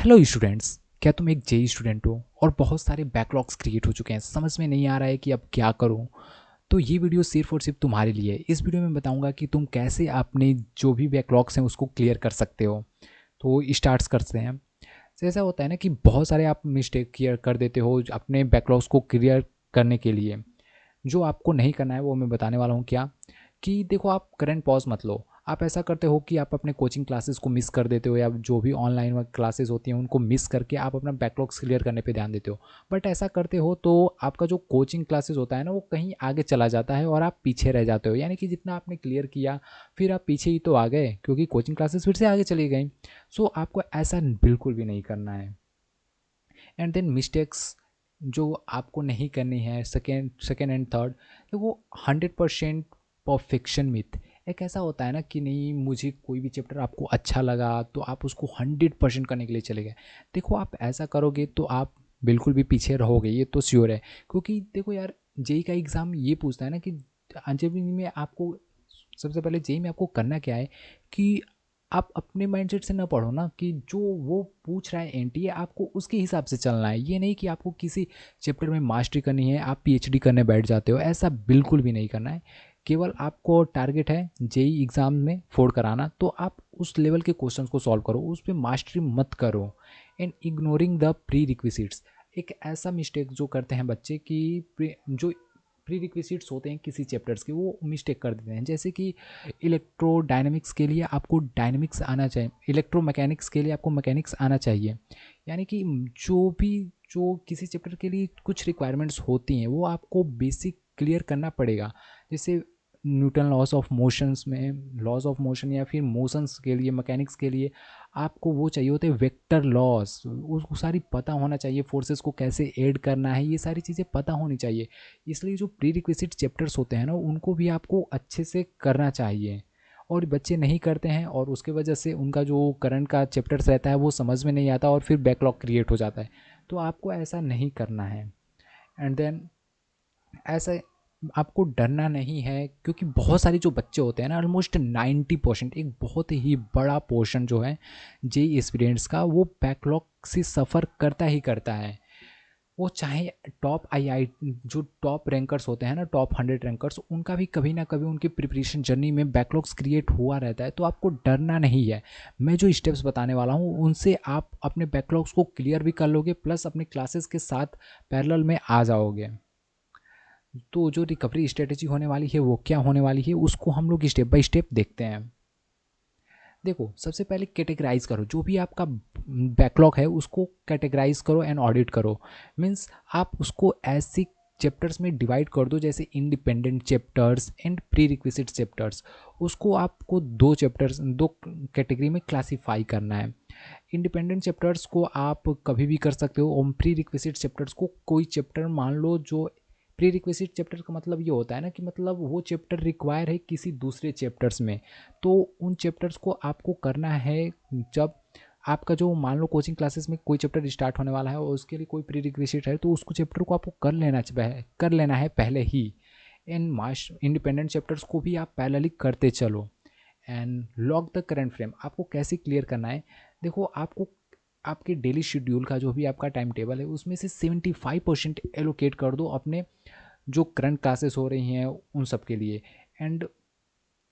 Hello students, क्या तुम एक जेई स्टूडेंट हो और बहुत सारे बैकलॉग्स क्रिएट हो चुके हैं, समझ में नहीं आ रहा है कि अब क्या करूं? तो ये वीडियो सिर्फ और सिर्फ तुम्हारे लिए है। इस वीडियो में बताऊंगा कि तुम कैसे अपने जो भी बैकलॉग्स हैं उसको क्लियर कर सकते हो। तो स्टार्ट्स करते हैं। तो ऐसा होता है ना कि बहुत सारे आप मिस्टेक क्लियर कर देते हो अपने बैकलॉग्स को क्लियर करने के लिए। जो आपको नहीं करना है वो मैं बताने वाला हूँ। क्या कि देखो, आप करंट पॉज मत लो। आप ऐसा करते हो कि आप अपने कोचिंग क्लासेस को मिस कर देते हो या जो भी ऑनलाइन क्लासेस होती हैं उनको मिस करके आप अपना बैकलॉग्स क्लियर करने पे ध्यान देते हो। बट ऐसा करते हो तो आपका जो कोचिंग क्लासेस होता है ना वो कहीं आगे चला जाता है और आप पीछे रह जाते हो। यानी कि जितना आपने क्लियर किया फिर आप पीछे ही तो आ गए, क्योंकि कोचिंग क्लासेस फिर से आगे चली गई। सो आपको ऐसा बिल्कुल भी नहीं करना है। एंड देन मिस्टेक्स जो आपको नहीं करनी है, सेकेंड एंड थर्ड, तो वो 100% परफेक्शन मिथ। एक ऐसा होता है ना कि नहीं, मुझे कोई भी चैप्टर आपको अच्छा लगा तो आप उसको 100% करने के लिए चले गए। देखो, आप ऐसा करोगे तो आप बिल्कुल भी पीछे रहोगे, ये तो श्योर है। क्योंकि देखो यार, जेई का एग्ज़ाम ये पूछता है ना कि जेई में आपको सबसे पहले जेई में आपको करना क्या है कि आप अपने माइंडसेट से ना पढ़ो ना कि जो वो पूछ रहा है एनटीए, आपको उसके हिसाब से चलना है। ये नहीं कि आपको किसी चैप्टर में मास्टरी करनी है, आप पीएचडी करने बैठ जाते हो, ऐसा बिल्कुल भी नहीं करना है। केवल आपको टारगेट है जेई एग्ज़ाम में फोड़ कराना, तो आप उस लेवल के क्वेश्चंस को सॉल्व करो, उस पर मास्टरी मत करो। And ignoring the pre requisites, एक ऐसा मिस्टेक जो करते हैं बच्चे कि जो प्री रिक्विजिट्स होते हैं किसी चैप्टर्स के, वो मिस्टेक कर देते हैं। जैसे कि इलेक्ट्रोडायनेमिक्स के लिए आपको डायनेमिक्स आना चाहिए, इलेक्ट्रोमैकेनिक्स के लिए आपको मैकेनिक्स आना चाहिए। यानी कि जो भी जो किसी चैप्टर के लिए कुछ रिक्वायरमेंट्स होती हैं वो आपको बेसिक क्लियर करना पड़ेगा। जैसे न्यूटन लॉस ऑफ मोशंस में, लॉस ऑफ मोशन, या फिर मोशंस के लिए, मैकेनिक्स के लिए आपको वो चाहिए होते हैं वेक्टर लॉस, उसको सारी पता होना चाहिए। फोर्सेस को कैसे ऐड करना है, ये सारी चीज़ें पता होनी चाहिए। इसलिए जो प्री रिक्विजिट चैप्टर्स होते हैं ना उनको भी आपको अच्छे से करना चाहिए। और बच्चे नहीं करते हैं और उसके वजह से उनका जो करंट का चैप्टर्स रहता है वो समझ में नहीं आता और फिर बैकलॉग क्रिएट हो जाता है। तो आपको ऐसा नहीं करना है। एंड देन ऐसा आपको डरना नहीं है, क्योंकि बहुत सारे जो बच्चे होते हैं ना, ऑलमोस्ट 90%, एक बहुत ही बड़ा पोर्शन जो है जेई स्टूडेंट्स का, वो बैकलॉग से सफ़र करता ही करता है। वो चाहे टॉप आई जो टॉप रैंकर्स होते हैं ना, टॉप 100 रैंकर्स, उनका भी कभी ना कभी उनकी प्रिपरेशन जर्नी में बैकलॉग्स क्रिएट हुआ रहता है। तो आपको डरना नहीं है। मैं जो स्टेप्स बताने वाला हूँ उनसे आप अपने बैकलॉग्स को क्लियर भी कर लोगे, प्लस अपने क्लासेस के साथ पैरेलल में आ जाओगे। तो जो रिकवरी स्ट्रेटेजी होने वाली है वो क्या होने वाली है, उसको हम लोग स्टेप बाय स्टेप देखते हैं। देखो, सबसे पहले कैटेगराइज करो, जो भी आपका बैकलॉग है उसको कैटेगराइज करो एंड ऑडिट करो। मीन्स आप उसको ऐसी चैप्टर्स में डिवाइड कर दो जैसे independent chapters and pre requisite chapters. उसको आपको दो कैटेगरी में क्लासीफाई करना है। इंडिपेंडेंट चैप्टर्स को आप कभी भी कर सकते हो, और प्री रिक्विजिट चैप्टर्स को कोई चैप्टर मान लो। जो प्री रिक्विजिट चैप्टर का मतलब ये होता है ना कि मतलब वो चैप्टर रिक्वायर है किसी दूसरे चैप्टर्स में, तो उन चैप्टर्स को आपको करना है। जब आपका जो मान लो कोचिंग क्लासेस में कोई चैप्टर स्टार्ट होने वाला है और उसके लिए कोई प्री रिक्विजिट है, तो उसको चैप्टर को आपको कर लेना है पहले ही। इन मास इंडिपेंडेंट चैप्टर्स को भी आप पैरेलली करते चलो। And log the current frame, आपको कैसे क्लियर करना है? देखो, आपको आपके डेली शेड्यूल का जो भी आपका टाइम टेबल है उसमें से 75% एलोकेट कर दो अपने जो करंट क्लासेस हो रही हैं उन सब के लिए। एंड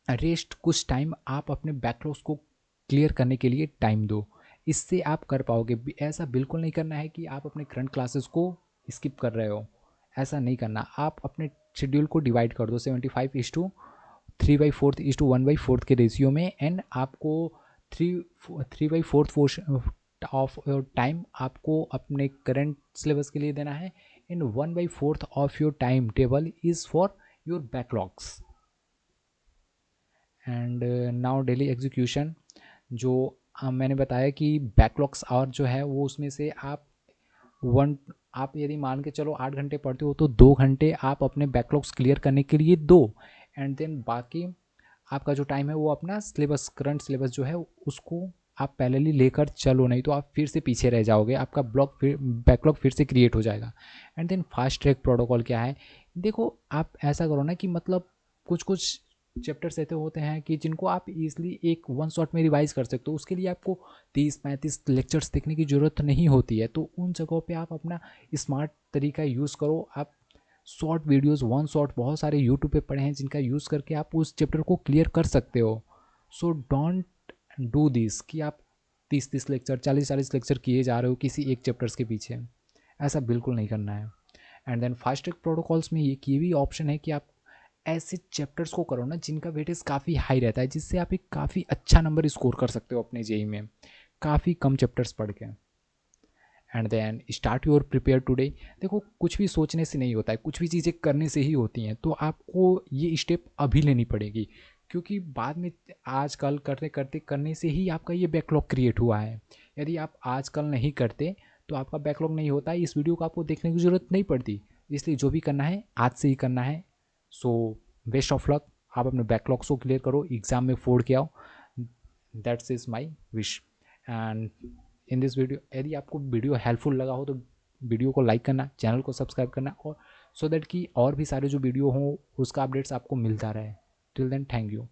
रेस्ट कुछ टाइम आप अपने बैकलॉग्स को क्लियर करने के लिए टाइम दो। इससे आप कर पाओगे। ऐसा बिल्कुल नहीं करना है कि आप अपने करंट क्लासेस को स्किप कर रहे हो, ऐसा नहीं करना। आप अपने शेड्यूल को डिवाइड कर दो 75:3/4:1/4 के रेशियो में। एंड आपको three 3/4 portion of your time आपको अपने करंट सिलेबस के लिए देना है। And 1/4 of your time table is for your backlogs. And now daily execution, जो मैंने बताया कि बैकलॉग्स और जो है वो उसमें से वन आप यदि मान के चलो 8 घंटे पढ़ते हो तो 2 घंटे आप अपने बैकलॉग्स क्लियर करने के लिए दो। एंड देन बाकी आपका जो टाइम है वो अपना सिलेबस, करंट सिलेबस जो है उसको आप पैरेलली लेकर चलो, नहीं तो आप फिर से पीछे रह जाओगे, आपका बैकलॉग फिर से क्रिएट हो जाएगा। And then fast track protocol क्या है? देखो, आप ऐसा करो ना कि मतलब कुछ कुछ चैप्टर्स ऐसे होते हैं कि जिनको आप इजीली एक वन शॉट में रिवाइज कर सकते हो। उसके लिए आपको 30-35 लेक्चर्स देखने की ज़रूरत नहीं होती है। तो उन जगहों पे आप अपना स्मार्ट तरीका यूज़ करो। आप शॉर्ट वीडियोस, वन शॉट बहुत सारे यूट्यूब पे पड़े हैं जिनका यूज़ करके आप उस चैप्टर को क्लियर कर सकते हो। सो डोंट डू दिस कि आप 30-30 लेक्चर, 40-40 लेक्चर किए जा रहे हो किसी एक चैप्टर्स के पीछे। ऐसा बिल्कुल नहीं करना है। And then fast track protocols में ये भी ऑप्शन है कि आप ऐसे चैप्टर्स को करो ना जिनका वेटेज काफ़ी हाई रहता है, जिससे आप एक काफ़ी अच्छा नंबर स्कोर कर सकते हो अपने जेई में, काफ़ी कम चैप्टर्स पढ़ के। And then start your prepare today. देखो, कुछ भी सोचने से नहीं होता है, कुछ भी चीज़ें करने से ही होती हैं। तो आपको ये स्टेप अभी लेनी पड़ेगी, क्योंकि बाद में आजकल करते करते करने से ही आपका ये बैकलॉग क्रिएट हुआ है। यदि आप आजकल नहीं करते तो आपका बैकलॉग नहीं होता। इस वीडियो को आपको देखने की ज़रूरत नहीं पड़ती। इसलिए जो भी करना है आज से ही करना है। So best of luck. आप अपने बैकलॉग्स को क्लियर करो, एग्ज़ाम में फोड़ के आओ। That's is my wish. And in this video, यदि आपको वीडियो हेल्पफुल लगा हो तो वीडियो को लाइक करना, चैनल को सब्सक्राइब करना, और सो दैट कि और भी सारे जो वीडियो हों उसका अपडेट्स आपको मिलता रहे। Till then, thank you.